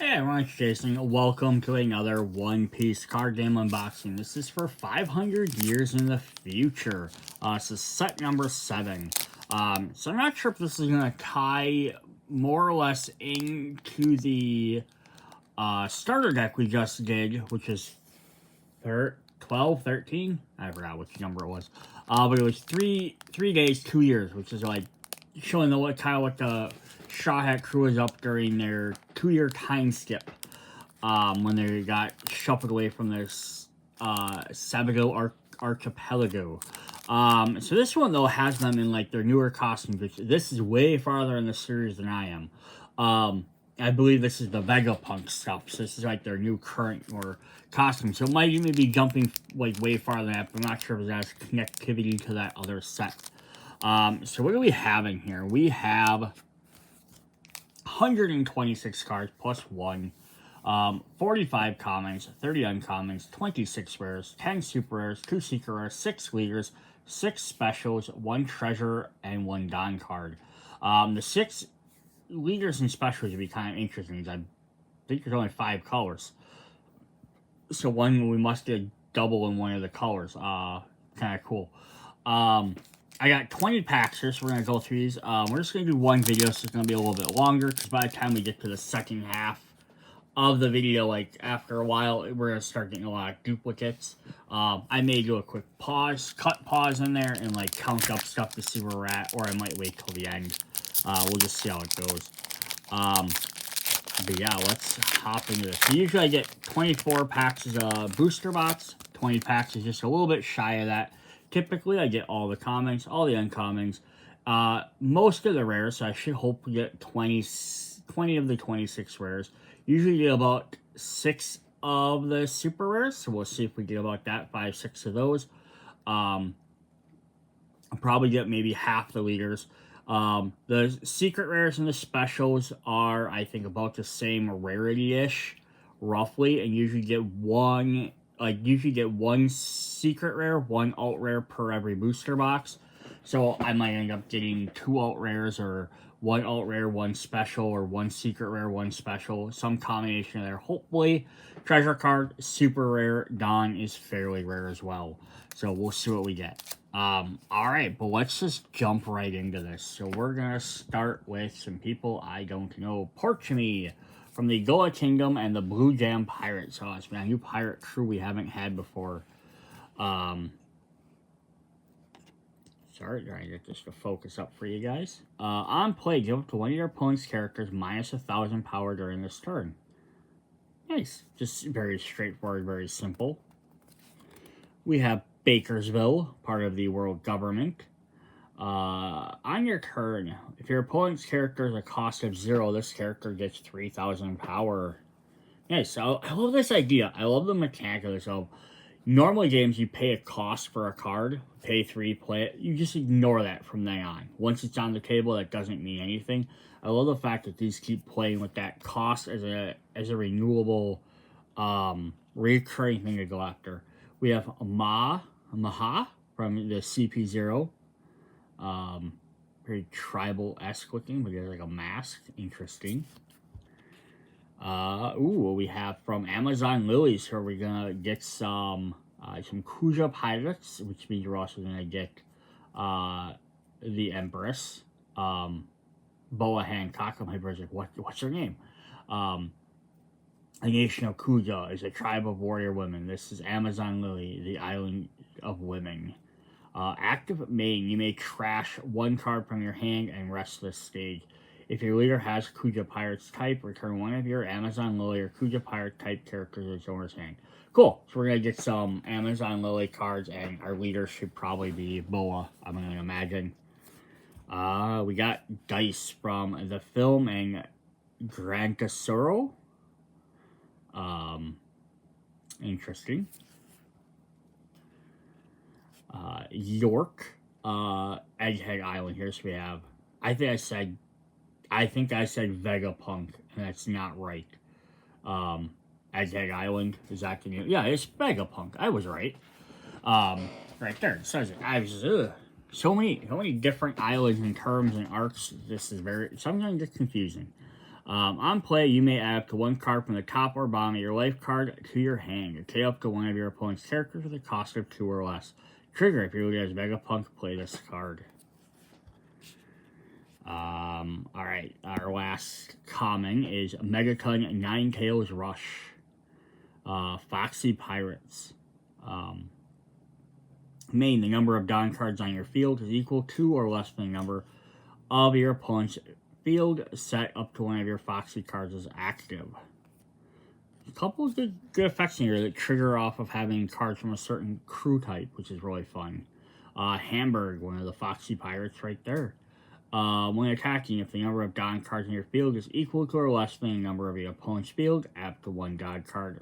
Hey everyone, it's Jason. Welcome to another One Piece card game unboxing. This is for 500 years in the future. This is set number 7. So I'm not sure if this is going to tie more or less into the starter deck we just did, which is 12, 13? I forgot which number it was. But it was 3 days, 2 years, which is like showing what the Straw Hat crew was up during their 2-year time skip. When they got shuffled away from their Sabago archipelago. So this one though has them in like their newer costumes, which this is way farther in the series than I am. I believe this is the Vegapunk stuff. So this is like their new current or costume. So it might even be jumping like way farther than that, but I'm not sure if it has connectivity to that other set. So what do we have in here? We have 126 cards plus 1. 45 commons, 30 uncommons, 26 rares, 10 super rares, 2 secret rares, 6 leaders, 6 specials, 1 treasure, and 1 Don card. The 6 leaders and specials would be kind of interesting because I think there's only 5 colors. So we must get a double in one of the colors. Kind of cool. I got 20 packs here, so we're going to go through these. We're just going to do one video, so it's going to be a little bit longer because by the time we get to the second half of the video, like after a while, we're going to start getting a lot of duplicates. I may do a quick cut pause in there and like count up stuff to see where we're at, or I might wait till the end. We'll just see how it goes. But yeah, let's hop into this. So usually I get 24 packs as a booster box. 20 packs is just a little bit shy of that. Typically, I get all the commons, all the uncommons, most of the rares, so I should hope we get 20 of the 26 rares. Usually get about 6 of the super rares, so we'll see if we get about that, 5, 6 of those. I'll probably get maybe half the leaders. The secret rares and the specials are, I think, about the same rarity-ish, roughly, and usually get one secret rare, 1 alt rare per every booster box. So I might end up getting 2 alt rares, or 1 alt rare, 1 special, or 1 secret rare, 1 special. Some combination there, hopefully. Treasure card, super rare. Don is fairly rare as well. So we'll see what we get. Alright, but let's just jump right into this. So we're going to start with some people I don't know. Porchme from the Goa Kingdom and the Blue Jam Pirate. So it's a new pirate crew we haven't had before. Sorry, trying to get this to focus up for you guys. On play, give up to one of your opponent's characters minus 1,000 power during this turn. Nice. Just very straightforward, very simple. We have Bakersville, part of the world government. On your turn, if your opponent's character is a cost of 0, this character gets 3,000 power. Nice. So I love this idea. I love the mechanic of this. So normally games, you pay a cost for a card, pay 3, play it. You just ignore that from then on. Once it's on the table, that doesn't mean anything. I love the fact that these keep playing with that cost as a renewable, recurring thing to go after. We have Maha from the CP0. Very tribal-esque looking, but there's like a mask. Interesting. We have from Amazon Lilies here, we're gonna get some Kuja Pirates, which means we're also gonna get the Empress. Boa Hancock. My brother's like, what's her name? A nation of Kuja is a tribe of warrior women. This is Amazon Lily, the island of women. Active main, you may trash 1 card from your hand and rest this stage. If your leader has Kuja Pirates type, return 1 of your Amazon Lily or Kuja Pirate type characters to its owner's hand. Cool. So we're going to get some Amazon Lily cards, and our leader should probably be Boa, I'm going to imagine. We got Dice from the film and Gran Casoro. Interesting. York, Egghead Island. Here, so we have. I think I said Vegapunk, and that's not right. Egghead Island is that the name? Yeah, it's Vegapunk. I was right. Right there it says it. I was so many different islands and terms and arcs. This is sometimes it's confusing. On play, you may add up to 1 card from the top or bottom of your life card to your hand. You take up to one of your opponent's characters with a cost of 2 or less. Trigger, if your leader has Megapunk, play this card. Alright, our last common is Megaton Ninetales Rush. Foxy Pirates. Main, the number of Dawn cards on your field is equal to or less than the number of your opponent's field set up to one of your Foxy cards is active. A couple of good effects in here that trigger off of having cards from a certain crew type, which is really fun. Hamburg, one of the Foxy Pirates right there. When attacking, if the number of Dawn cards in your field is equal to or less than the number of your opponent's field, add up to 1 God card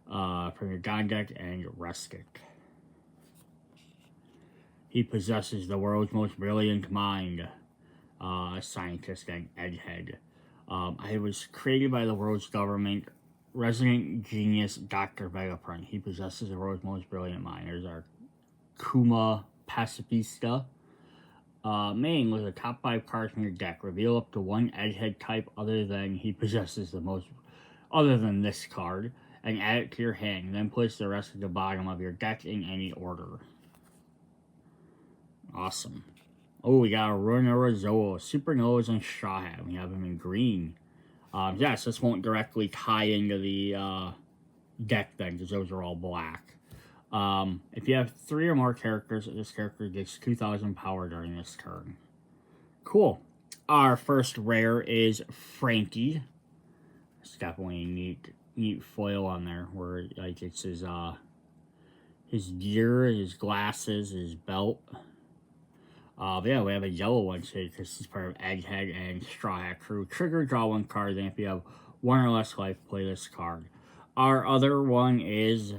from your Dawn deck and rest it. He possesses the world's most brilliant mind, scientist and egghead. I was created by the world's government, resident genius Dr. Vegapunk. He possesses the world's most brilliant mind. There's our Kuma Pacifista. Main, with the top 5 cards from your deck, reveal up to 1 egghead type other than this card, and add it to your hand. Then place the rest at the bottom of your deck in any order. Awesome. Oh, we got a Runarazoa, Supernovas, and Straw Hat. We have him in green. Yes, this won't directly tie into the deck then, because those are all black. If you have 3 or more characters, this character gets 2,000 power during this turn. Cool. Our first rare is Frankie. It's definitely a neat foil on there, where like it's his gear, his glasses, his belt. But yeah, we have a yellow one today because he's part of Egghead and Straw Hat crew. Trigger, draw 1 card, and if you have 1 or less life, play this card. Our other one is,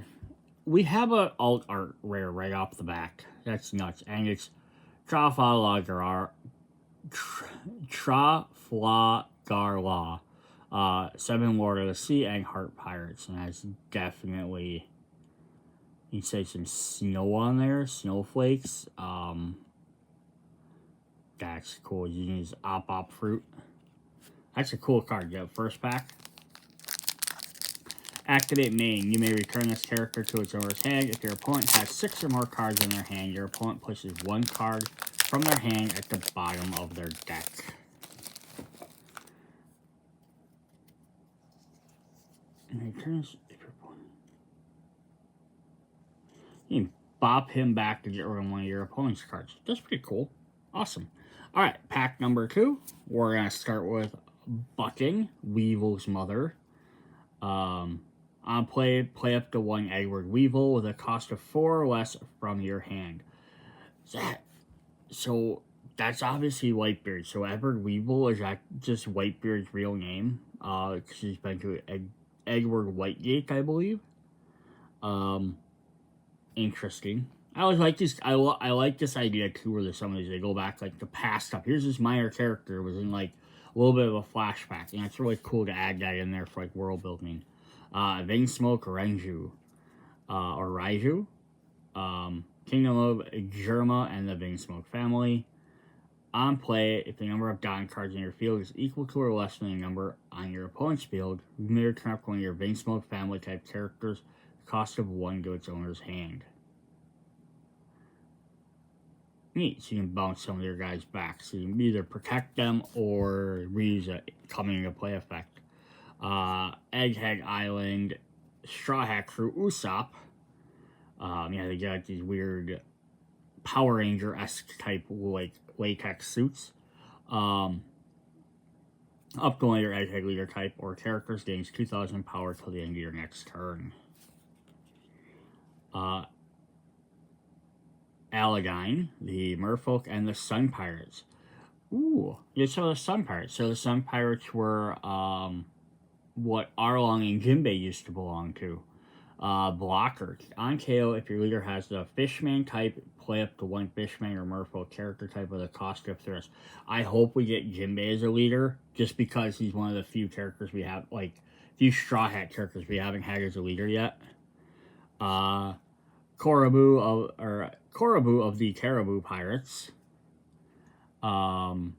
we have an alt art rare right off the back. That's nuts. And it's Trafalgar, 7 Lord of the Sea and Heart Pirates. And that's definitely, you say some snow on there, snowflakes. That's cool. You can use Op Fruit. That's a cool card. You have first pack. Activate main. You may return this character to its owner's hand. If your opponent has 6 or more cards in their hand, your opponent places 1 card from their hand at the bottom of their deck. And returns if your opponent. You can bop him back to get rid of one of your opponent's cards. That's pretty cool. Awesome. Alright, pack number 2. We're going to start with Bucking, Weevil's mother. On play up to 1 Edward Weevil with a cost of 4 or less from your hand. So that's obviously Whitebeard. So Edward Weevil, is that just Whitebeard's real name? Because he's been to Edward Whitegate, I believe. Interesting. I always like this. I like this idea too, where some of these they go back like the past stuff. Here's this minor character was in like a little bit of a flashback, and it's really cool to add that in there for like world building. Vingsmoke Renju, or Raiju, Kingdom of Germa and the Vingsmoke family. On play, if the number of Dawn cards in your field is equal to or less than the number on your opponent's field, you may return up one of your Vingsmoke family type characters. Cost of 1 to its owner's hand. Neat, so you can bounce some of your guys back. So you can either protect them or reuse a coming into play effect. Egghead Island, Straw Hat Crew, Usopp. Yeah, they got these weird Power Ranger-esque type like latex suits. Up to one of your Egghead leader type or characters gains 2,000 power till the end of your next turn. Aladdin, the Merfolk, and the Sun Pirates. Ooh, yeah, so the Sun Pirates. So the Sun Pirates were what Arlong and Jinbei used to belong to. Blocker. On KO, if your leader has the Fishman type, play up to 1 Fishman or Merfolk character type with a cost of Thrust. I hope we get Jinbei as a leader, just because he's one of the few characters we have, like, few Straw Hat characters we haven't had as a leader yet. Korabu of the Caribou Pirates. On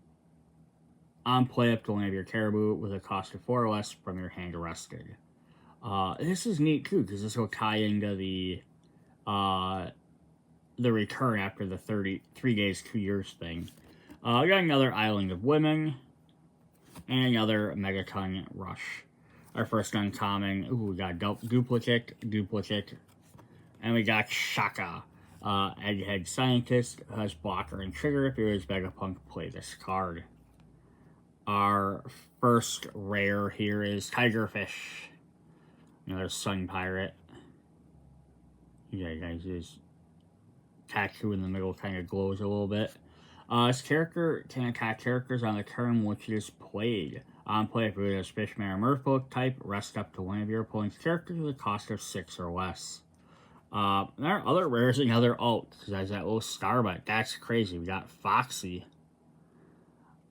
On play up to one of your caribou with a cost of 4 or less from your hand rested. This is neat too, because this will tie into the return after the 33 days, 2 years thing. We got another Island of Women, and another Megaton Rush. Our first uncommon, we got Duplicate, and we got Shaka. Egghead Scientist has blocker and trigger. If you use Vegapunk, play this card. Our first rare here is Tigerfish. Another Sun Pirate. Yeah, guys, his tattoo in the middle kind of glows a little bit. This character can attack characters on the turn which is played. On play, if you're a Fishman or Merfolk type, rest up to one of your opponent's characters with a cost of 6 or less. There are other rares and other alts. There's that little Starbuck. That's crazy. We got Foxy.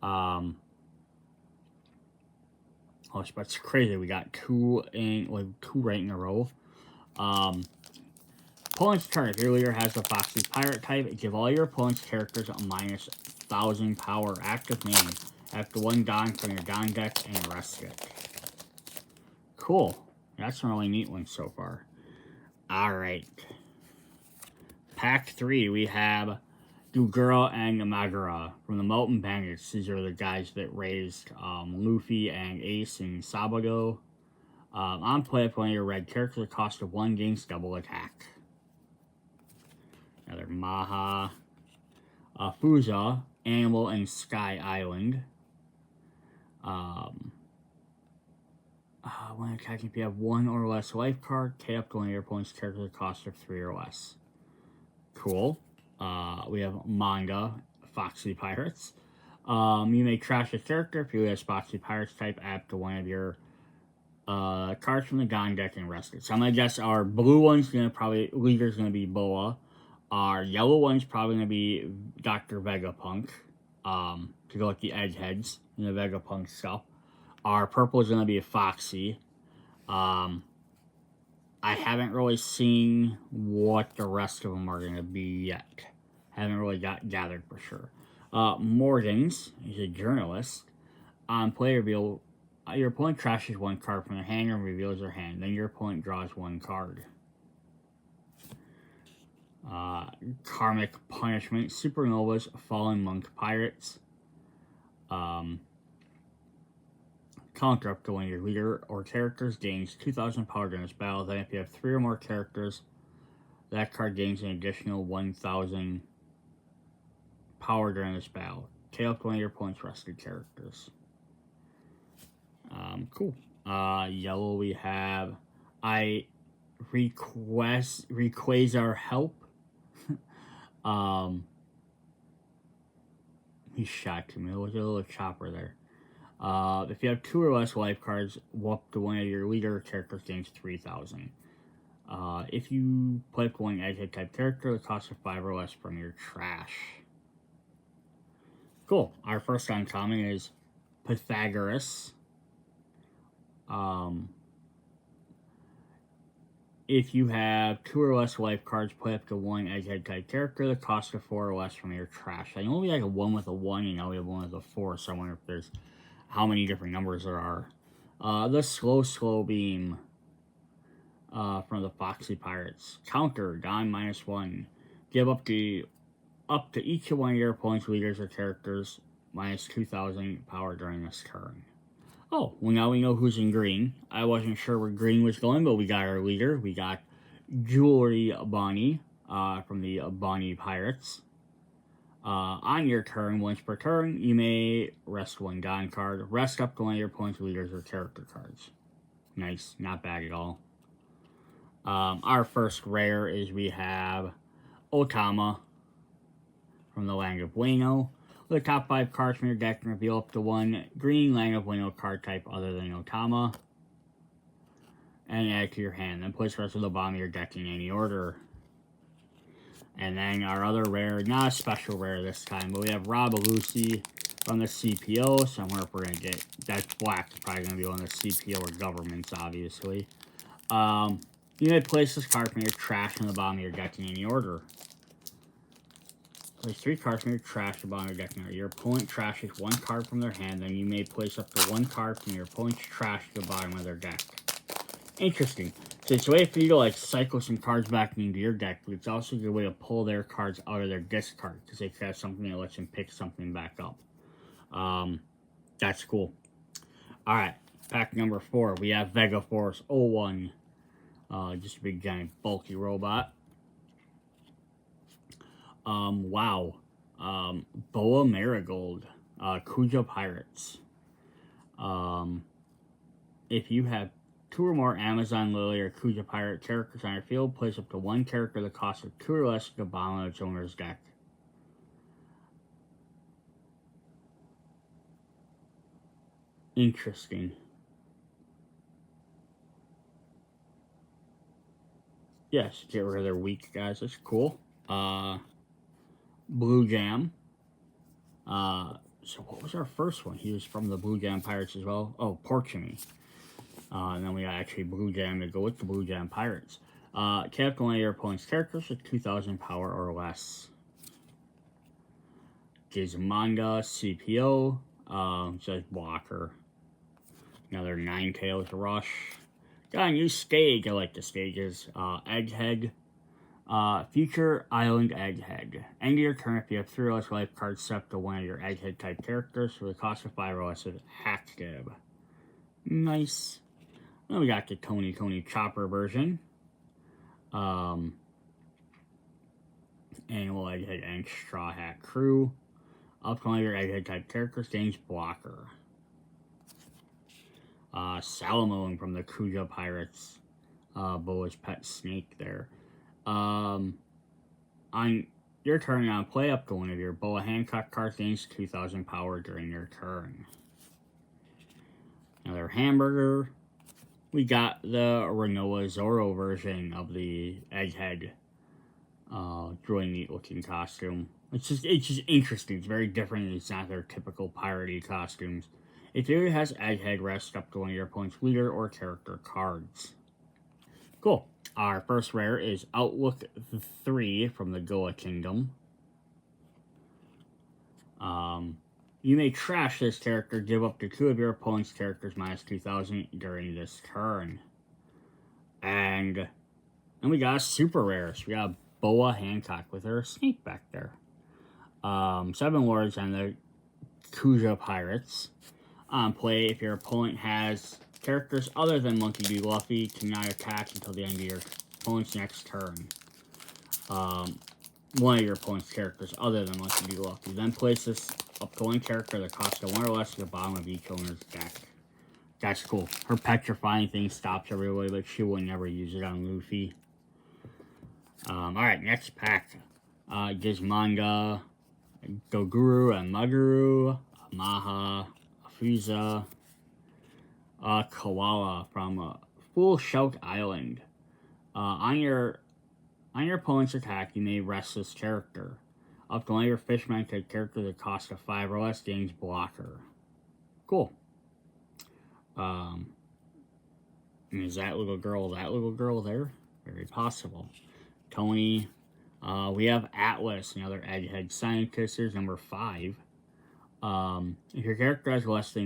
Oh, that's crazy. We got two right in a row. Opponent's turn. If your leader has the Foxy Pirate type, give all your opponent's characters a minus 1,000 power active name. After one Don from your Don deck and rest it. Cool. That's a really neat one so far. Alright. Pack 3, we have Dugura and Magura from the Molten Bandits. These are the guys that raised Luffy and Ace and Sabago. On play, if one of your red characters, the cost of 1 gains double attack. Another Maha. Fuza, Animal, and Sky Island. When attacking, if you have 1 or less life card, pay up to one of your opponent's characters at a cost of 3 or less. Cool. We have Manga, Foxy Pirates. You may trash a character if you have Foxy Pirates type, add to one of your cards from the Gon deck and rest it. So I'm gonna guess our blue one's leader's gonna be Boa. Our yellow one's probably gonna be Dr. Vegapunk. To go with the eggheads and the Vegapunk stuff. Our purple is going to be a Foxy. I haven't really seen what the rest of them are going to be yet. Haven't really gathered for sure. Morgan's is a journalist. On play reveal, your opponent trashes 1 card from their hand and reveals their hand. Then your opponent draws 1 card. Karmic Punishment, Supernovas, Fallen Monk Pirates. Counter up to one of your leader or characters gains 2,000 power during this battle. Then if you have 3 or more characters, that card gains an additional 1,000 power during this battle. Tail up to one of your opponent's rested characters. Cool. Yellow we have request our help. He shot to me. There was a little chopper there. If you have 2 or less life cards, up to one of your leader characters gains 3,000. If you play up one egghead type character, the cost of 5 or less from your trash. Cool. Our first uncommon is Pythagoras. If you have 2 or less life cards, play up to 1 egghead type character, the cost of 4 or less from your trash. I know we had a 1 with a 1, and now we have 1 with a 4, so I wonder if there's how many different numbers there are. The Slow Beam from the Foxy Pirates. Counter, Don -1. Give up to each of one of your opponent's leaders or characters minus 2,000 power during this turn. Oh, well now we know who's in green. I wasn't sure where green was going, but we got our leader. We got Jewelry Bonnie from the Bonnie Pirates. On your turn, once per turn, you may rest 1 Don card. Rest up to one of your opponent's leaders or character cards. Nice, not bad at all. Our first rare is we have Otama from the Land of Wano. The top 5 cards from your deck can reveal up to 1 green Land of Wano card type other than Otama. And add it to your hand. Then place the rest of the bottom of your deck in any order. And then our other rare, not a special rare this time, but we have Rob Lucy from the CPO. So I wonder if we're going to get, that's black, probably going to be one of the CPO or governments, obviously. You may place this card from your trash in the bottom of your deck in any order. Place 3 cards from your trash to bottom of your deck. Now, your opponent trashes 1 card from their hand, then you may place up to 1 card from your opponent's trash to the bottom of their deck. Interesting. So it's a way for you to, like, cycle some cards back into your deck, but it's also a good way to pull their cards out of their discard, because they have something that lets them pick something back up. That's cool. Alright, pack number 4. We have Vega Force 01. Just a big, giant, bulky robot. Wow. Boa Marigold. Kuja Pirates. If you have 2 or more Amazon Lily or Kuja Pirate characters on your field, place up to 1 character that costs 2 or less to the bottom of its owner's deck. Interesting. Yes, get rid of their weak guys. That's cool. Blue Jam. So what was our first one? He was from the Blue Jam Pirates as well. Oh, Porchemy. And then we got actually Blue Jam to go with the Blue Jam Pirates. Captain one of your opponent's characters with 2,000 power or less. Gizmonga CPO. Says Blocker. Another Ninetales Rush. Got a new stage. I like the stages. Egghead. Future Island Egghead. End of your turn if you have 3 or less life cards set up to one of your Egghead type characters for the cost of 5 or less with Active. Nice. Then we got the Tony Chopper version. Animal Egghead and Straw Hat Crew. Up to one of your Egghead type characters, James Blocker. Salamone from the Kuja Pirates. Boa's pet snake there. On your turn, on play up to one of your Boa Hancock cards gains 2,000 power during your turn. Another hamburger. We got the Renoa Zoro version of the Egghead. Really neat looking costume. It's just interesting. It's very different. It's not their typical piratey costumes. It really has Egghead rest up to one of your opponent's leader or character cards. Cool. Our first rare is Outlook 3 from the Goa Kingdom. You may trash this character, give up to 2 of your opponent's characters minus 2,000 during this turn. And then we got super rares. We got Boa Hancock with her snake back there. 7 Lords and the Kuja Pirates. On play, if your opponent has characters other than Monkey D. Luffy, cannot attack until the end of your opponent's next turn. One of your opponent's characters other than Monkey D. Luffy. Then place this up to 1 character that costs 1 or less to the bottom of each owner's deck. That's cool. Her petrifying thing stops everybody, but she will never use it on Luffy. Alright, next pack. Gizmonga, Goguru and Maguru, Maha, Afusa, Koala from Full Shout Island. On your opponent's attack, you may rest this character. Up to one of your Fishman type character that costs 5 or less gains Blocker. Cool. Is that little girl there? Very possible. Tony. We have Atlas, another Egghead scientist. Here's number 5. If your character has less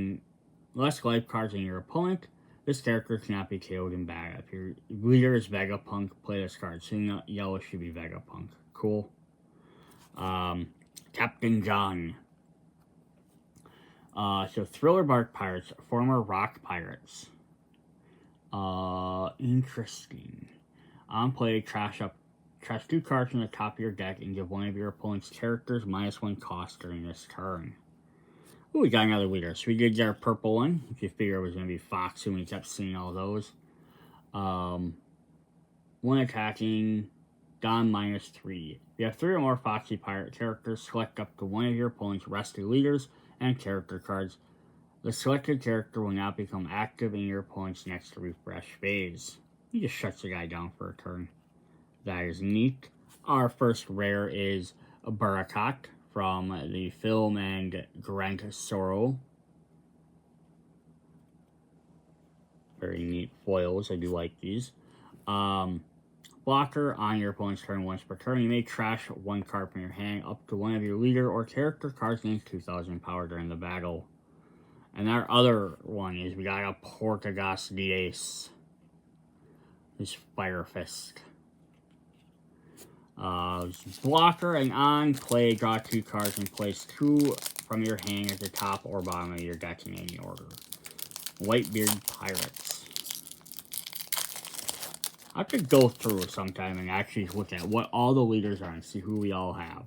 life cards than your opponent, this character cannot be KO'd in battle. If your leader is Vegapunk, play this card. So yellow should be Vegapunk. Cool. Captain John. So Thriller Bark Pirates, former Rock Pirates. Interesting. On play, trash 2 cards from the top of your deck and give one of your opponent's characters -1 cost during this turn. Ooh, we got another leader. So we did get our purple one, if you figure it was going to be Fox, and we kept seeing all those. 1 attacking, Don -3. If you have 3 or more Foxy Pirate characters, select up to one of your opponent's rested leaders and character cards. The selected character will not become active in your opponent's next refresh phase. He just shuts the guy down for a turn. That is neat. Our first rare is Barakat from the film and Grant Sorrow. Very neat foils. I do like these. Black blocker. On your opponent's turn once per turn, you may trash one card from your hand up to one of your leader or character cards gains 2,000 power during the battle. And our other one is we got a Portugas the Ace. His Fire Fist. Blocker, and on play, draw 2 cards and place 2 from your hand at the top or bottom of your deck in any order. Whitebeard Pirates. I could go through sometime and actually look at what all the leaders are and see who we all have.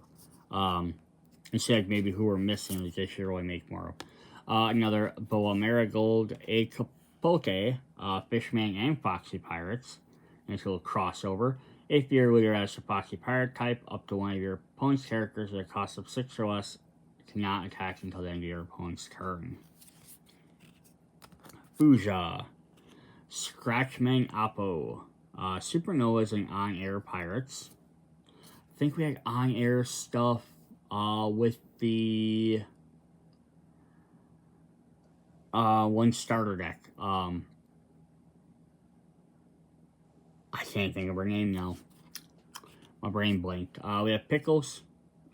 Instead of maybe who we're missing, which they should really make more of. Another Boa Marigold, a Capote, Fishman, and Foxy Pirates. And it's a little crossover. If your leader has a Foxy Pirate type, up to one of your opponent's characters at a cost of 6 or less cannot attack until the end of your opponent's turn. Fuja, Scratchman Oppo, Supernovas, and on-air pirates. I think we had on-air stuff with the one starter deck. I can't think of her name now. My brain blanked. We have Pickles.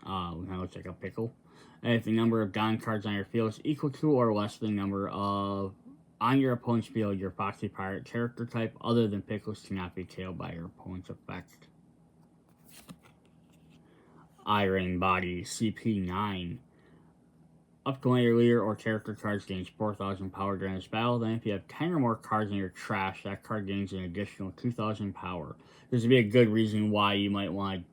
Kind of looks like a pickle. And if the number of Don cards on your field is equal to or less than the number of on your opponent's field, your Foxy Pirate character type other than Pickles cannot be tailed by your opponent's effect. Iron Body, CP9. Up to one of your leader or character cards gains 4,000 power during this battle. Then if you have 10 or more cards in your trash, that card gains an additional 2,000 power. This would be a good reason why you might want to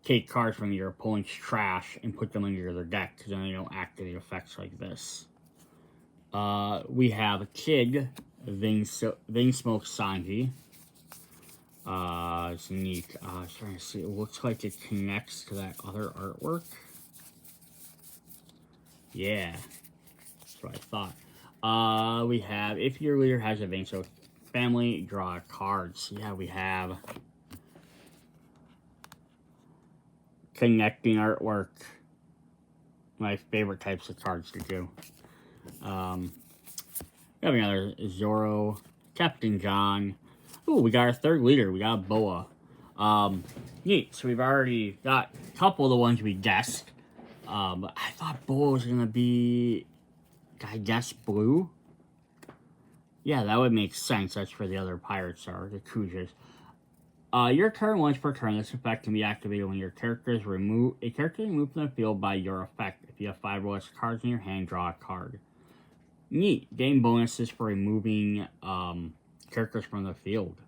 take cards from your opponent's trash and put them into their deck, because then they don't activate effects like this. We have Kid, Vingsmoke Sanji. It's neat. I was trying to see. It looks like it connects to that other artwork. Yeah, that's what I thought. We have, if your leader has a Vingsmoke family, draw cards. Yeah, we have connecting artwork. My favorite types of cards to do. We have another Zoro, Captain John. Ooh, we got our third leader. We got Boa. Neat. So we've already got a couple of the ones we guessed. But I thought Boa was going to be, I guess, blue. Yeah, that would make sense. That's where the other pirates are, the Kujas. Your turn once per turn. This effect can be activated when your character is removed. A character is removed from the field by your effect. If you have 5 or less cards in your hand, draw a card. Neat. Gain bonuses for removing characters from the field.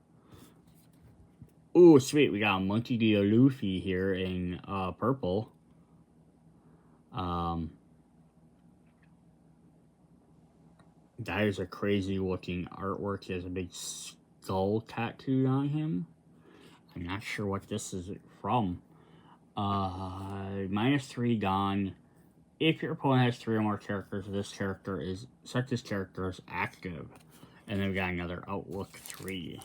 Ooh, sweet. We got a Monkey D. Luffy here in purple. That is a crazy looking artwork. He has a big skull tattooed on him. I'm not sure what this is from. -3 gone. If your opponent has 3 or more characters, set this character as active. And then we got another Outlook 3.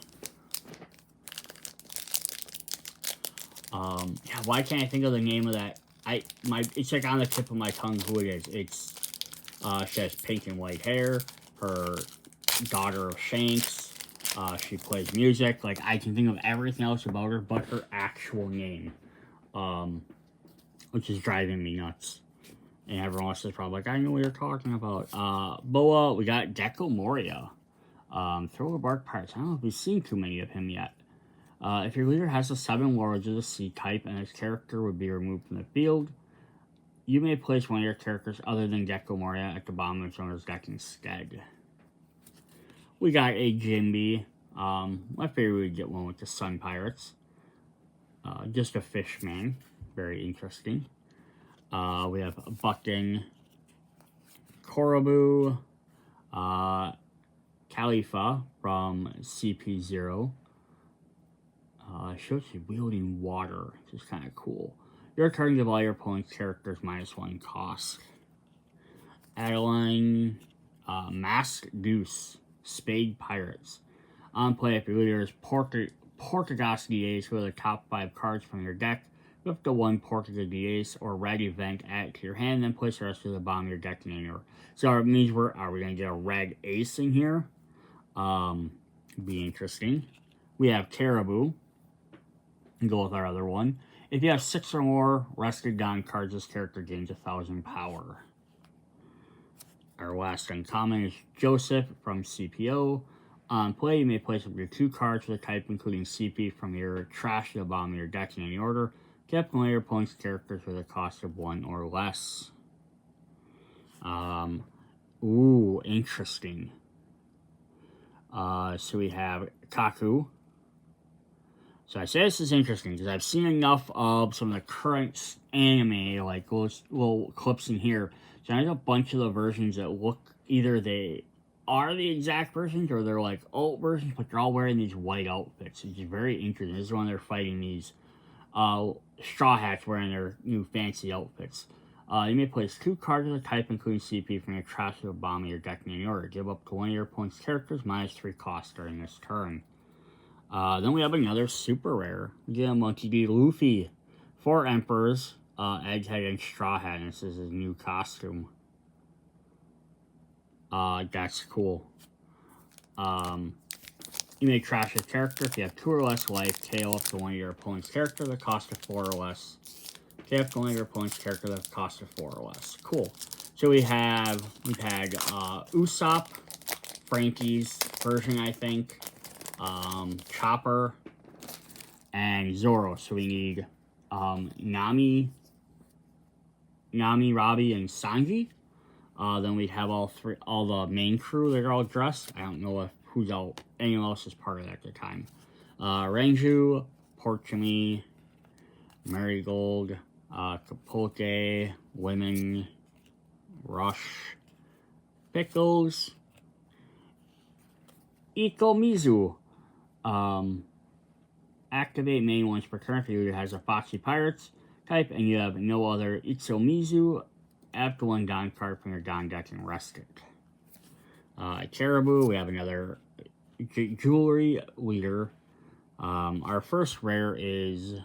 Yeah, why can't I think of the name of that? It's like on the tip of my tongue who it is. It's, she has pink and white hair. Her daughter of Shanks. She plays music. Like, I can think of everything else about her but her actual name. Which is driving me nuts. And everyone else is probably like, I know what you're talking about. Boa, we got Gecko Moria. Thriller Bark Pirates. I don't know if we've seen too many of him yet. If your leader has a 7 Lords of the Sea type and his character would be removed from the field, you may place one of your characters other than Gecko Moria at the bottom of its owner's deck instead. We got a Jimby. I figured we'd get one with the Sun Pirates. Just a Fishman. Very interesting. We have Bucking, Korobu, Khalifa from CP0. Shows you wielding water, which is kind of cool. Your turn, give all your opponent's characters -1 cost. Adeline, Masked Goose, Spade Pirates. On play, if your leader is Portugas DAs, who are the top 5 cards from your deck, flip the 1 Portugas DAs or red event, add it to your hand, then place the rest to the bottom of your deck in any order. So it means are we going to get a red ace in here? Be interesting. We have Caribou. And go with our other one. If you have 6 or more rested Don cards, this character gains 1,000 power. Our last uncommon is Joseph from CPO. On play, you may place up your 2 cards for the type, including CP, from your trash to the bottom of your deck in any order. Kept one of your opponent's characters with a cost of 1 or less. Ooh, interesting. So we have Kaku. So I say this is interesting because I've seen enough of some of the current anime, like little clips in here. So there's a bunch of the versions that look, either they are the exact versions or they're like alt versions, but they're all wearing these white outfits. It's very interesting. This is when they're fighting these Straw Hats wearing their new fancy outfits. You may place 2 cards of the type, including CP, from your trash to the bottom of your deck in any order. Give up to one of your opponent's characters -3 cost during this turn. Then we have another super rare. We get a Monkey D. Luffy. 4 Emperors, Egghead, and Straw Hat. And this is his new costume. That's cool. You may trash a character if you have 2 or less life. KO up to one of your opponent's character that costs 4 or less. KO up to one of your opponent's character that costs 4 or less. Cool. So we've had Usopp, Frankie's version, I think. Chopper, and Zoro. So we need Nami, Robbie, and Sanji. Then we have all the main crew that are all dressed. I don't know if anyone else is part of that at the time. Renju, Porchimi, Marigold, Capote, Women, Rush, Pickles, Ikomizu. Activate main once per turn for you that has a Foxy Pirates type, and you have no other Itsumizu. After 1 Don card from your Don deck and rest it. Caribou, we have another jewelry leader. Our first rare is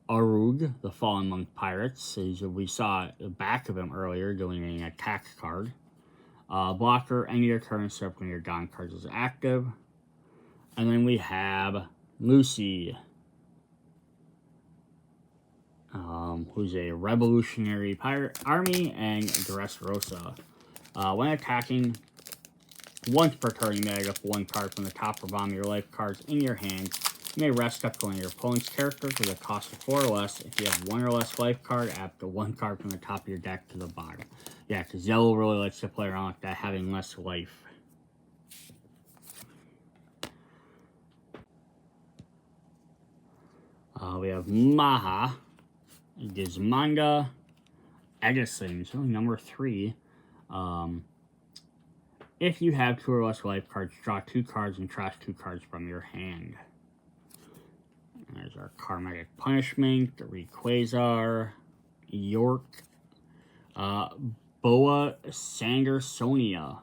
Arug, the Fallen Monk Pirates. So we saw the back of him earlier doing an attack card. Blocker, any of your current stuff when your Don cards is active. And then we have Lucy, who's a revolutionary pirate army, and Dressrosa. When attacking, once per turn, you may add up 1 card from the top or bottom of your life cards in your hand. You may rest up to one of your opponent's characters with a cost of 4 or less. If you have 1 or less life card, add up to 1 card from the top of your deck to the bottom. Yeah, because Yellow really likes to play around with that, having less life. We have Maha, Gizmanda, Edison, so number 3. If you have 2 or less life cards, draw 2 cards and trash 2 cards from your hand. And there's our Karmatic Punishment, Rayquaza, York, Boa Sandersonia.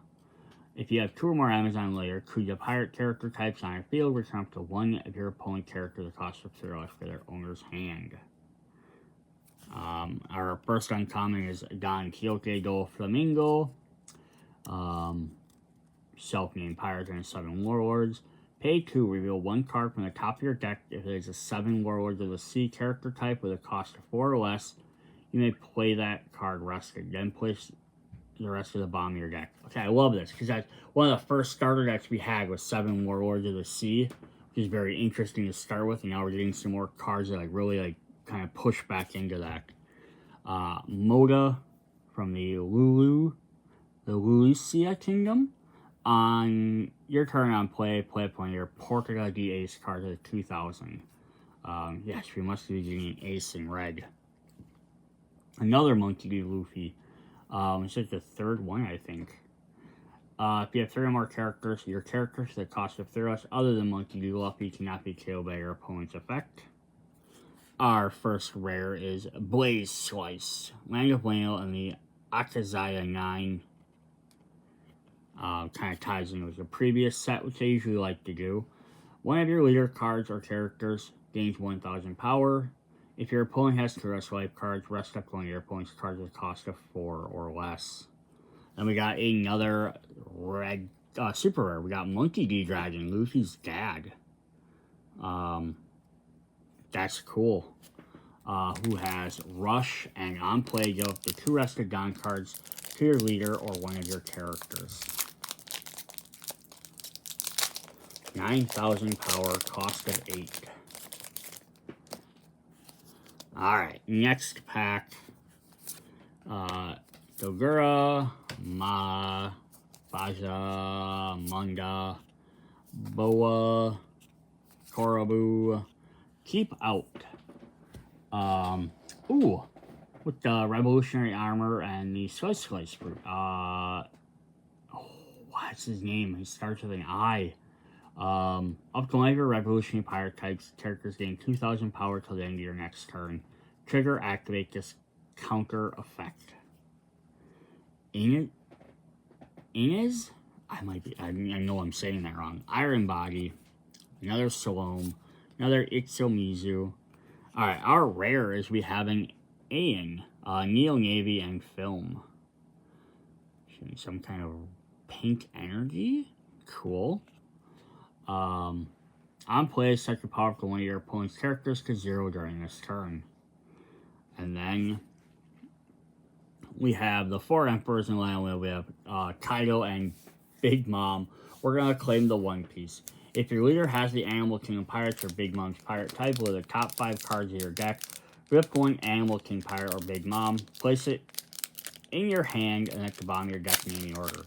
If you have 2 or more Amazon layer, choose a pirate character types on your field, return up to 1 of your opponent character that costs 0 less for their owner's hand. Our first uncommon is Don Quixote do Flamingo. Self-named Pirate and 7 Warlords. Pay 2, reveal 1 card from the top of your deck if it is a 7 Warlords of the Sea character type with a cost of 4 or less. You may play that card rested, then place the rest of the bottom of your deck. Okay, I love this because that's one of the first starter decks we had was 7 Warlords of the Sea, which is very interesting to start with, and now we're getting some more cards that really kind of push back into that. Moda from the Lucia Kingdom. On your turn on play up one of your Portugal D Ace cards at 2,000. Yes, we must be using an ace in red. Another Monkey D. Luffy. It's like the 3rd one, I think. If you have 3 or more characters, your characters that cost of 3 less other than Monkey D. Luffy cannot be killed by your opponent's effect. Our first rare is Blaze Slice. Land of Whale and the Akazaya 9. Kind of ties in with the previous set, which I usually like to do. One of your leader cards or characters gains 1,000 power. If your opponent has 2 rest life cards, rest up one of your opponent's cards with a cost of 4 or less. Then we got another red super rare. We got Monkey D. Dragon, Luffy's dad. That's cool. Who has Rush, and on play, give up the 2 rested Don cards to your leader or one of your characters. 9,000 power, cost of 8. Alright, next pack. Dogura, Baja, Manga, Boa, Korobu, Keep Out. Ooh, with the Revolutionary Armor and the Slice Fruit. What's his name? He starts with an I. Up to one of your Revolutionary Pirate types, characters gain 2,000 power till the end of your next turn. Trigger, activate this counter effect. Inez? I know I'm saying that wrong. Iron Body, another Salome, another Itsumizu. Alright, our rare is we have an Aeon, Neo Navy, and Film. Showing some kind of pink energy. Cool. On play, set your power for one of your opponent's characters to 0 during this turn. And then we have the 4 Emperors in line. We have Kaido and Big Mom. We're going to claim the One Piece. If your leader has the Animal King Pirates or Big Mom's Pirate type with the top 5 cards of your deck, rip one Animal King Pirate or Big Mom, place it in your hand, and at the bottom of your deck in any order.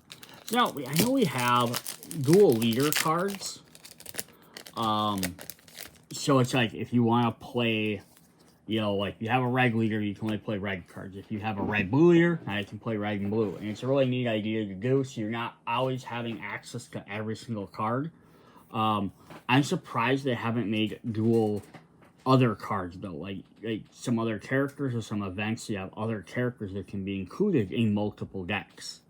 Now, I know we have dual leader cards. So it's like if you want to play, you know, like you have a red leader, you can only play red cards. If you have a red blue leader, now you can play red and blue. And it's a really neat idea to do, so you're not always having access to every single card. I'm surprised they haven't made dual other cards though, like some other characters or some events. You have other characters that can be included in multiple decks.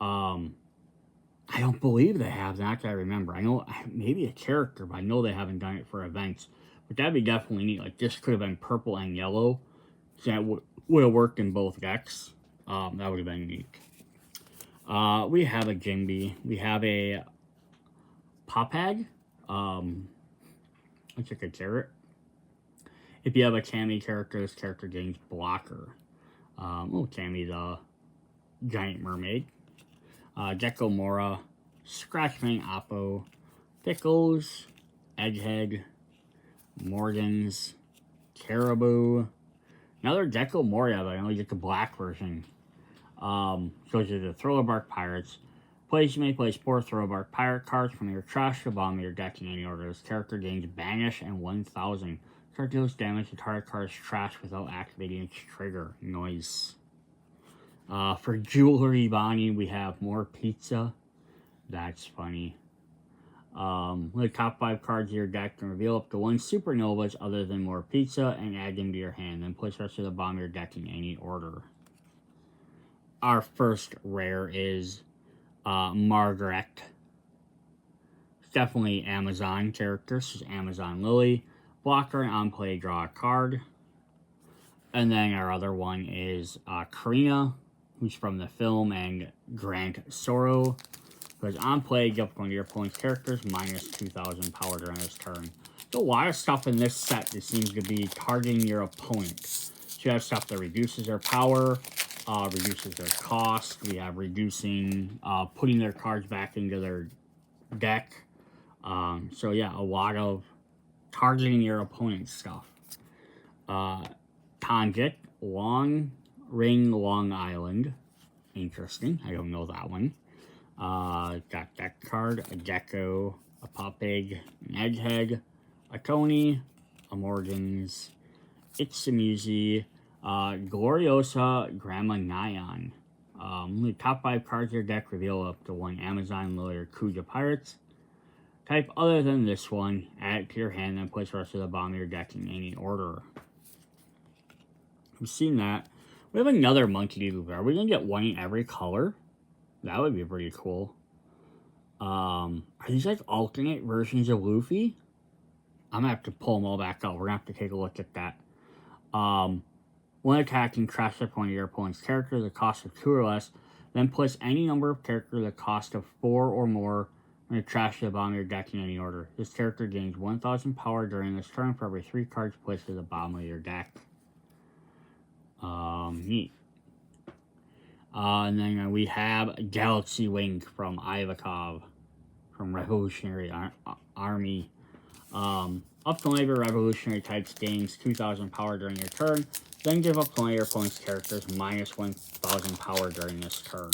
I don't believe they have that. I remember. I know maybe a character, but I know they haven't done it for events. But that'd be definitely neat. Like this could have been purple and yellow, so that would have worked in both decks. That would have been neat. We have a Jimby. We have a Popag. Looks like a carrot. If you have a Tammy character, this character gains blocker. Tammy the Giant Mermaid. Gecko Mora, Scratchman Oppo, Pickles, Egghead, Morgans, Caribou, another Gecko Moria, but I only get the black version. Shows you the Throwbark Pirates. You may place 4 Throwbark Pirate cards from your trash to the bottom of your deck in any order. This character gains Banish and 1,000. Card deals damage to target card's trash without activating its trigger. Nice. For Jewelry Bonnie, we have more pizza. That's funny. The top 5 cards of your deck can reveal up to 1 supernovas other than more pizza and add them to your hand. Then place the rest of the bottom of your deck in any order. Our first rare is Margaret. It's definitely Amazon character. She's Amazon Lily. Blocker and on play, draw a card. And then our other one is Karina, who's from the film, and Grant Sorrow. Because on play, give one of your opponent's characters minus 2,000 power during this turn. There's a lot of stuff in this set that seems to be targeting your opponent. So you have stuff that reduces their power, reduces their cost. We have reducing, putting their cards back into their deck. So yeah, a lot of targeting your opponent's stuff. Tanjik, Long Ring, Long Island. Interesting. I don't know that one. Got that card, a Gecko, a Popeg, an Egghead, a Tony, a Morgans, Itsumizu, Gloriosa, Grandma Nyan. The top 5 cards of your deck reveal up to 1 Amazon Lily or Kuja Pirates type other than this one. Add it to your hand and place the rest of the bottom of your deck in any order. We've seen that. We have another Monkey D. Luffy. Are we going to get one in every color? That would be pretty cool. Are these like alternate versions of Luffy? I'm going to have to pull them all back out. We're going to have to take a look at that. One attack can trash up one of your opponent's characters, the cost of 2 or less. Then place any number of characters the cost of 4 or more I'm going to trash the bottom of your deck in any order. This character gains 1,000 power during this turn for every 3 cards placed at the bottom of your deck. Neat. And then we have Galaxy Wing from Ivakov from Revolutionary Army. Up to one of your revolutionary types gains 2,000 power during your turn. Then give up to one of your opponent's characters minus 1,000 power during this turn.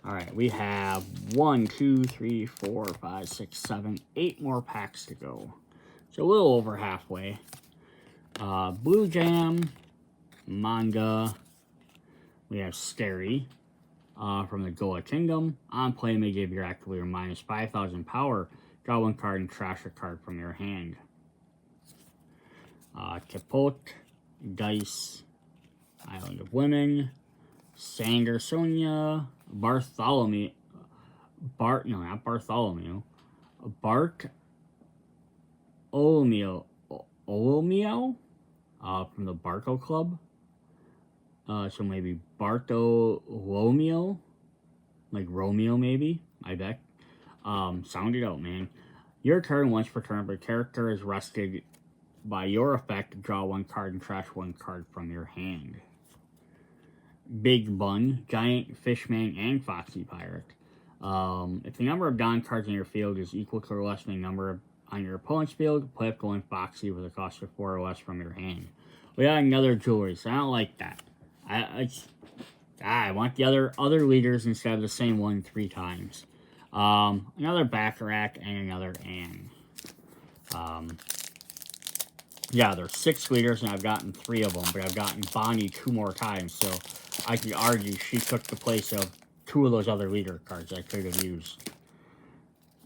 Alright, we have 1, 2, 3, 4, 5, 6, 7, 8 more packs to go. So a little over halfway. Blue Jam, Manga. We have Scary from the Goa Kingdom. On play, may give your activator minus 5,000 power. Draw 1 card and trash a card from your hand. Capote, Dice, Island of Women, Sanger Sonia, Bartholomew, not Bartholomew, Olomeo, from the Barco Club. So maybe Bartolomeo, like Romeo maybe, I bet. Sound it out, man. Your turn, once per turn, but character is rested by your effect, draw 1 card and trash 1 card from your hand. Big Bun, Giant Fishman, and Foxy Pirate. If the number of Don cards in your field is equal to or less than the number on your opponent's field, play up to 1 Foxy with a cost of 4 or less from your hand. We got another jewelry, so I don't like that. I want the other leaders instead of the same one 3 times. Another Baccarat and another Anne. Yeah, there's 6 leaders and I've gotten 3 of them, but I've gotten Bonnie 2 more times, so I could argue she took the place of 2 of those other leader cards I could have used.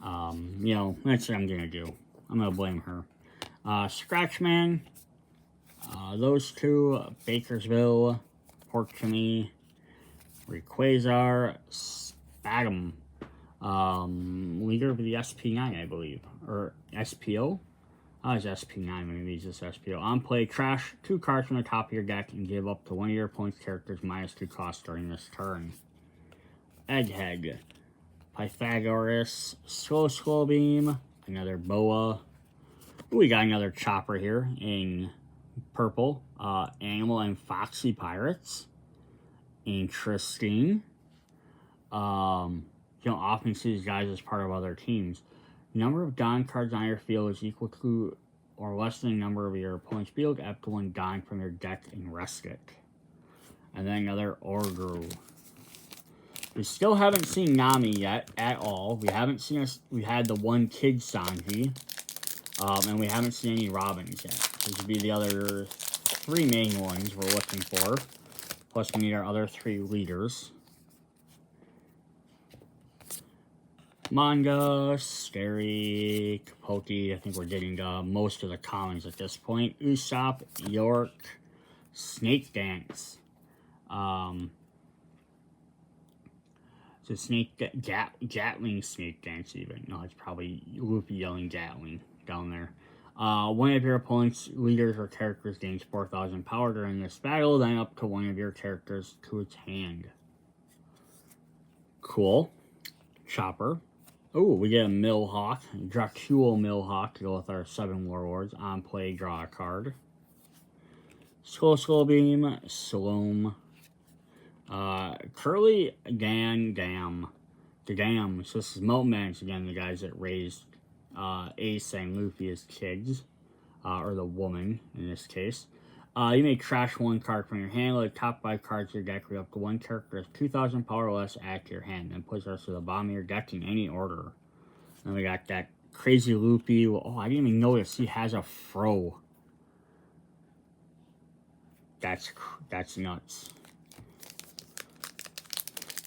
You know, that's what I'm gonna do. I'm gonna blame her. Scratchman. Those 2, Bakersville, Pork to Me, Rayquaza, Spatum. Leader of the SP9, I believe. Or SPO? I was SP9 when I use this SPO. On play, trash 2 cards from the top of your deck and give up to one of your opponent's characters minus 2 costs during this turn. Egghead, Pythagoras, Slow Beam, another Boa. Ooh, we got another Chopper here in purple. Animal and Foxy Pirates. Interesting. You don't often see these guys as part of other teams. The number of Don cards on your field is equal to or less than the number of your opponent's field. Up to 1 Don from your deck and rest it. And then another Orgru. We still haven't seen Nami yet at all. We haven't seen us. We had the 1 Kid Sanji. And we haven't seen any Robins yet. These would be the other 3 main ones we're looking for. Plus we need our other 3 leaders. Manga, Scary, Capote. I think we're getting most of the commons at this point. Usopp, York, Snake Dance. So Gatling Snake Dance even. No, it's probably Luffy yelling Gatling down there. One of your opponent's leaders or characters gains 4,000 power during this battle, then up to one of your characters to its hand. Cool. Chopper. Oh, we get a Millhawk, Dracul Millhawk to go with our 7 Warlords. On play, draw a card. Skull Beam, Sloom. Curly Gam. The Gams. So this is Motemans again, the guys that raised Ace and Luffy as kids. Or the woman, in this case. You may trash 1 card from your hand. Let the top 5 cards of your deck read up to 1 character has 2,000 power or less add to your hand. Then push us to the bottom of your deck in any order. Then we got that crazy Luffy. Oh, I didn't even notice he has a fro. That's nuts.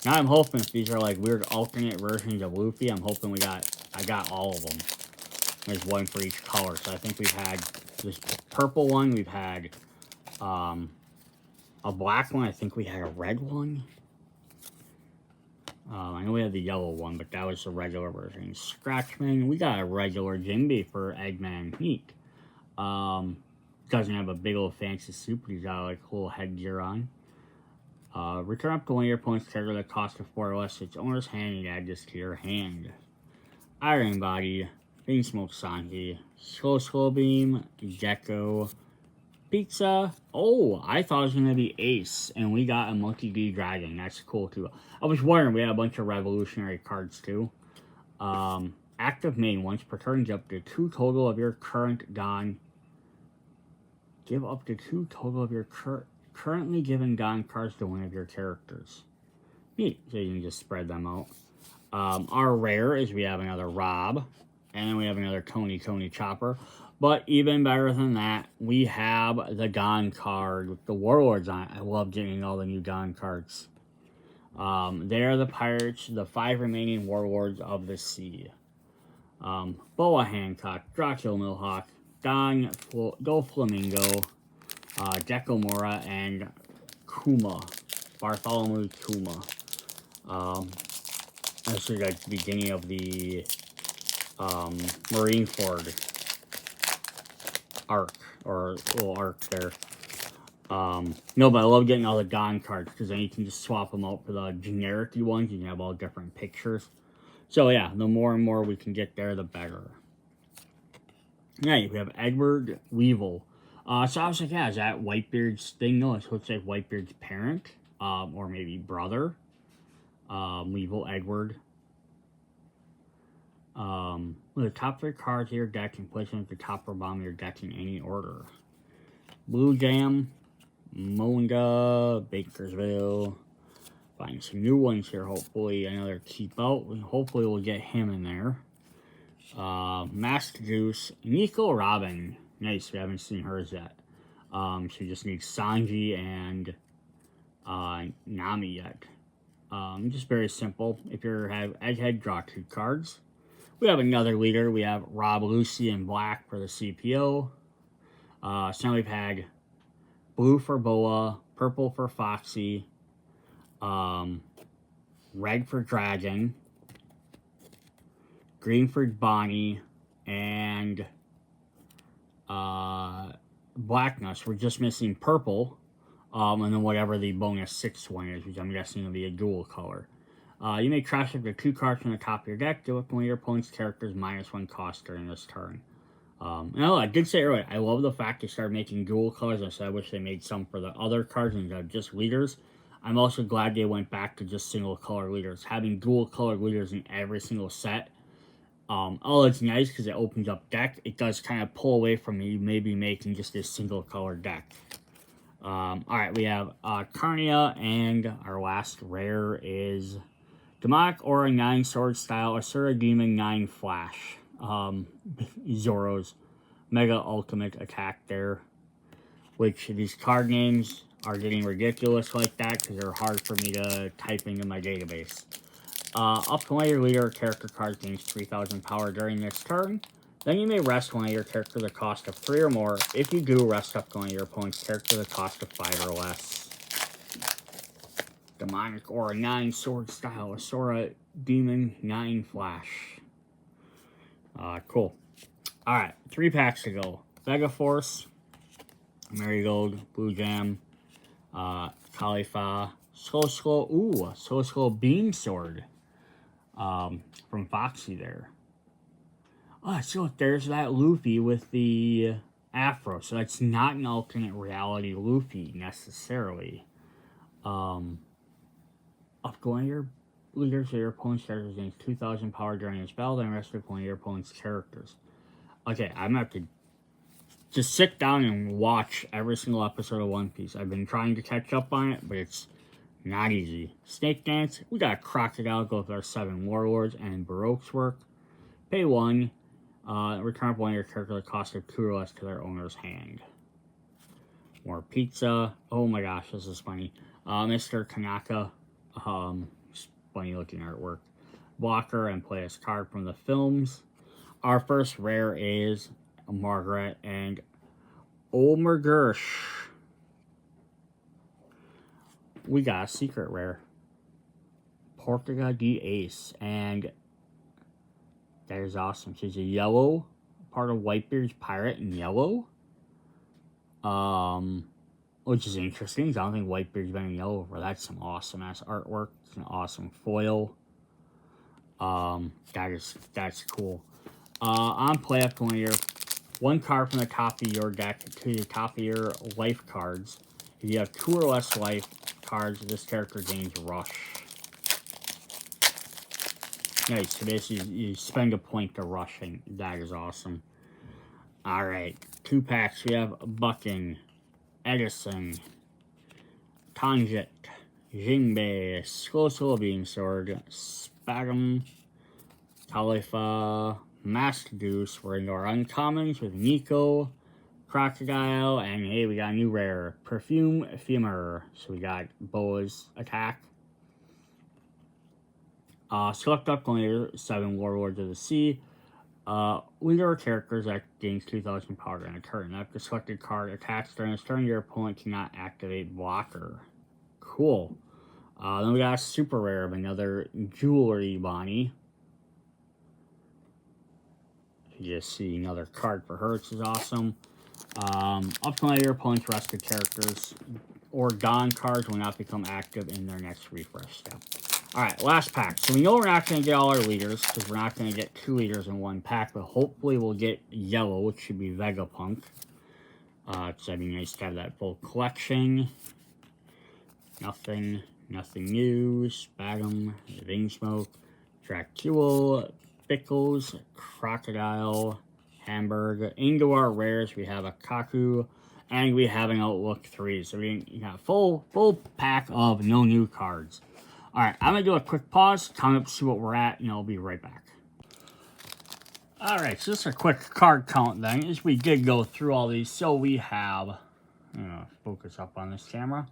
Now I'm hoping if these are like weird alternate versions of Luffy, I'm hoping I got all of them. There's 1 for each color. So I think we've had this purple one, we've had a black one, I think we had a red one. I know we had the yellow one, but that was the regular version. Scratchman, we got a regular Jinbe for Eggman. Neat. Doesn't have a big old fancy suit, but he's got like a little headgear on. Return up to one of your opponent's character that costs 4 or less its owner's hand and add this to your hand. Iron Body, Green Smoke Sanji, Slow Beam, Gecko, Pizza. Oh, I thought it was going to be Ace, and we got a Monkey D Dragon. That's cool, too. I was wondering, we had a bunch of revolutionary cards, too. Active main once per turn, give up to 2 total of your current gone. Give up to 2 total of your currently given gone cards to one of your characters. Neat. So you can just spread them out. Our rare is we have another Rob, and then we have another Tony Chopper. But even better than that, we have the Gone card with the Warlords on it. I love getting all the new Gone cards. They are the pirates, the 5 remaining Warlords of the Sea. Boa Hancock, Dracula Millhawk, Don Flamingo, Gecko Mora, and Kuma, Bartholomew Kuma. This is like the beginning of the Marineford arc, or little arc there. No, but I love getting all the Gone cards, because then you can just swap them out for the generic ones. You can have all different pictures. So yeah, the more and more we can get there, the better. Yeah, we have Edward Weevil. So I was like, yeah, is that Whitebeard's thing? No, it looks like Whitebeard's parent, or maybe brother. Weevil Edward. With the top 3 cards of your deck and place them at the top or bottom of your deck in any order. Blue Jam, Monga, Bakersville. Find some new ones here, hopefully. Another Keep Out. Hopefully we'll get him in there. Mask Juice, Nico Robin. Nice, we haven't seen hers yet. She just needs Sanji and Nami yet. Just very simple. If you have Egghead, draw 2 cards. We have another leader. We have Rob, Lucy, and Black for the CPO. So now we've had blue for Boa, purple for Foxy, red for Dragon, green for Bonnie, and Blackness. We're just missing purple, and then whatever the bonus 6 one is, which I'm guessing will be a dual color. You may trash up to 2 cards from the top of your deck. Deal with one of your opponent's characters -1 cost during this turn. I did say earlier, I love the fact they started making dual colors. I said I wish they made some for the other cards instead of just leaders. I'm also glad they went back to just single color leaders. Having dual color leaders in every single set, it's nice because it opens up deck. It does kind of pull away from me maybe making just a single color deck. Alright, we have Carnia, and our last rare is Demonic Aura 9 Sword Style Asura Demon 9 Flash. Zoro's Mega Ultimate Attack there. Which these card names are getting ridiculous like that because they're hard for me to type into my database. Up to one of your leader or character cards gains 3,000 power during this turn. Then you may rest one of your character the cost of 3 or more. If you do, rest up to one of your opponent's character the cost of 5 or less. Demonic Aura 9 Sword Style Asura Demon 9 Flash. Cool. Alright, 3 packs to go. Vega Force, Marigold, Blue Jam, Khalifa, Slow Beam Sword from Foxy there. Oh, so there's that Luffy with the afro. So that's not an alternate reality Luffy necessarily. Upgoing your leaders or your opponent's characters gains 2,000 power during this battle, then rest of one of your opponent's characters. Okay, I'm gonna have to just sit down and watch every single episode of One Piece. I've been trying to catch up on it, but it's not easy. Snake Dance, we got a Crocodile, go with our 7 Warlords and Baroque's work. Pay 1, return up one of your characters at the cost of 2 or less to their owner's hand. More Pizza, oh my gosh, this is funny. Mr. Kanaka, funny looking artwork. Blocker and play a card from the films. Our first rare is Margaret and Olmergersh. We got a secret rare. Portuga de Ace. And that is awesome. She's a yellow, part of Whitebeard's pirate in yellow. which is interesting. I don't think Whitebeard's been in yellow before. That's some awesome ass artwork. It's an awesome foil. That's cool. On play up one of your one card from the top of your deck to the top of your life cards. If you have 2 or less life cards, this character gains Rush. Nice. So basically, you spend a point to rushing. That is awesome. Alright. 2 packs. We have Bucking, Edison, Tanjit, Jinbei, Slow Beam Sword, Spagum, Khalifa, Masked Goose. We're into our uncommons with Nico, Crocodile, and hey, we got a new rare, Perfume Femur. So we got Boa's attack. Select up only 7 Warlords of the Sea. Leader characters that gains 2,000 power in a turn. After the selected card attacks during its turn, your opponent cannot activate blocker. Cool. Then we got a super rare of another Jewelry Bonnie. You just see another card for her, which is awesome. Up to your opponent's rested characters or gone cards will not become active in their next refresh step. Alright, last pack. So we know we're not going to get all our leaders, because we're not going to get 2 leaders in one pack, but hopefully we'll get yellow, which should be Vegapunk. So that'd be nice to have that full collection. Nothing new. Spagum, Vingsmoke, Dracule, Pickles, Crocodile, Hamburg. Into our rares, we have a Kaku, and we have an Outlook 3. So we got a full pack of no new cards. Alright, I'm going to do a quick pause, count up to see what we're at, and I'll be right back. Alright, so just a quick card count then, as we did go through all these. So we have, focus up on this camera.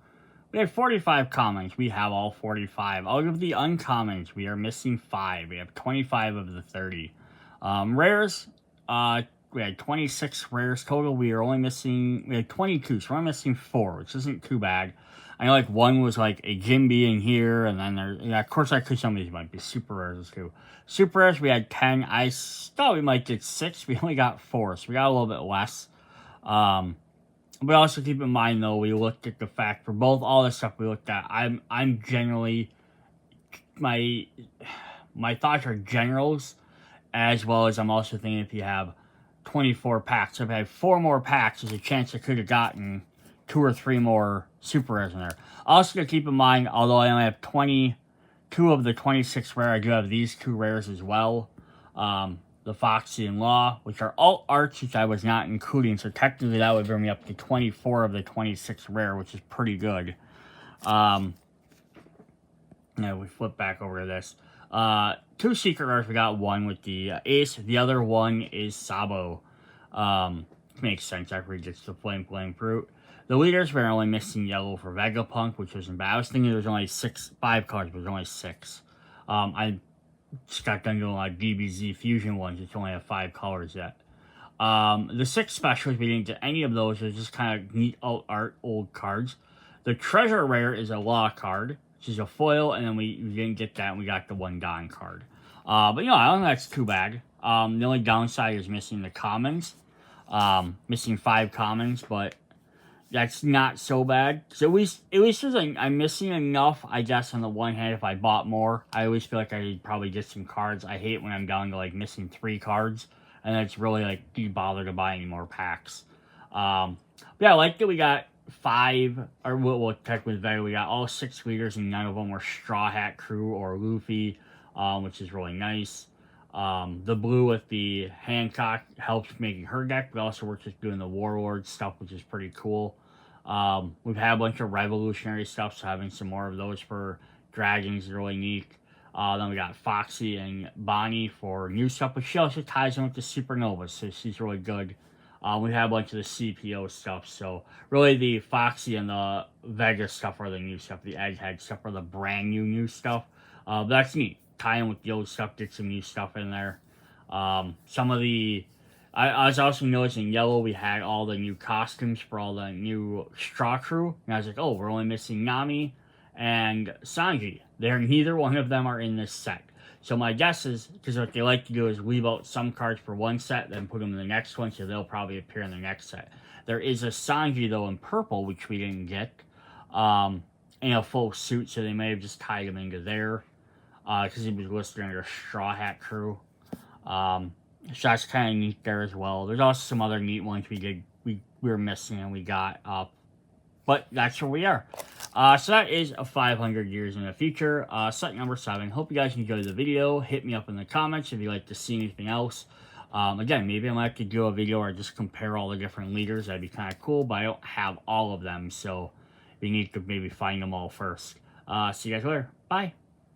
We have 45 commons. We have all 45. Out of the uncommons, we are missing 5. We have 25 of the 30. Rares, we had 26 rares total. We had 22, so we're only missing 4, which isn't too bad. I know, like, one was, like, a Jimby in here, and then there, yeah, of course, some of these might be super rares, too. Super rares, we had 10. I thought we might get 6. We only got 4, so we got a little bit less. But also keep in mind, though, we looked at the fact, for both all the stuff we looked at, I'm generally, my thoughts are generals, as well as I'm also thinking if you have 24 packs, if I have 4 more packs, there's a chance I could have gotten 2 or 3 more super rares in there. Also, to keep in mind, although I only have 22 of the 26 rare, I do have these 2 rares as well. The Foxy and Law, which are all arts, which I was not including. So technically, that would bring me up to 24 of the 26 rare, which is pretty good. Now we flip back over to this. 2 secret rares. We got 1 with the Ace. The other one is Sabo. Makes sense after he gets the Flame Fruit. The leaders, we're only missing yellow for Vegapunk, which wasn't bad. I was thinking there was only 5 cards, but there's only 6. I just got done doing a lot of DBZ Fusion ones, which only have 5 colors yet. The 6 specials, we didn't get any of those. They're just kind of neat art, old cards. The treasure rare is a Law card, which is a foil, and then we didn't get that, and we got the 1 Don card. But, I don't think that's too bad. The only downside is missing the commons. Missing 5 commons, but that's not so bad. So at least I'm missing enough, I guess, on the one hand. If I bought more, I always feel like I could probably get some cards. I hate when I'm down to, like, missing 3 cards. And it's really, like, do you bother to buy any more packs? But yeah, I like that we got 5, or well, technically better, we got all 6 leaders, and none of them were Straw Hat Crew or Luffy, which is really nice. The blue with the Hancock helps making her deck, but also works with doing the Warlord stuff, which is pretty cool. We've had a bunch of revolutionary stuff, so having some more of those for dragons is really neat. Then we got Foxy and Bonnie for new stuff, but she also ties in with the Supernovas, so she's really good. We have a bunch of the CPO stuff, so really the Foxy and the Vega stuff are the new stuff. The Egghead stuff are the brand new stuff. But that's neat. Tie in with the old stuff, get some new stuff in there. Some of the... I was also noticing yellow, we had all the new costumes for all the new Straw Crew. And I was like, oh, we're only missing Nami and Sanji. Neither one of them are in this set. So my guess is, because what they like to do is leave out some cards for one set, then put them in the next one, so they'll probably appear in the next set. There is a Sanji, though, in purple, which we didn't get. In a full suit, so they may have just tied him into there. Because he was listed under Straw Hat Crew. So that's kind of neat there as well. There's also some other neat ones we were missing and we got. But that's where we are. So that is a 500 years in the future. Set number 7. Hope you guys enjoyed the video. Hit me up in the comments if you'd like to see anything else. Again, maybe I might have to do a video or just compare all the different leaders. That'd be kind of cool, but I don't have all of them, so we need to maybe find them all first. See you guys later. Bye.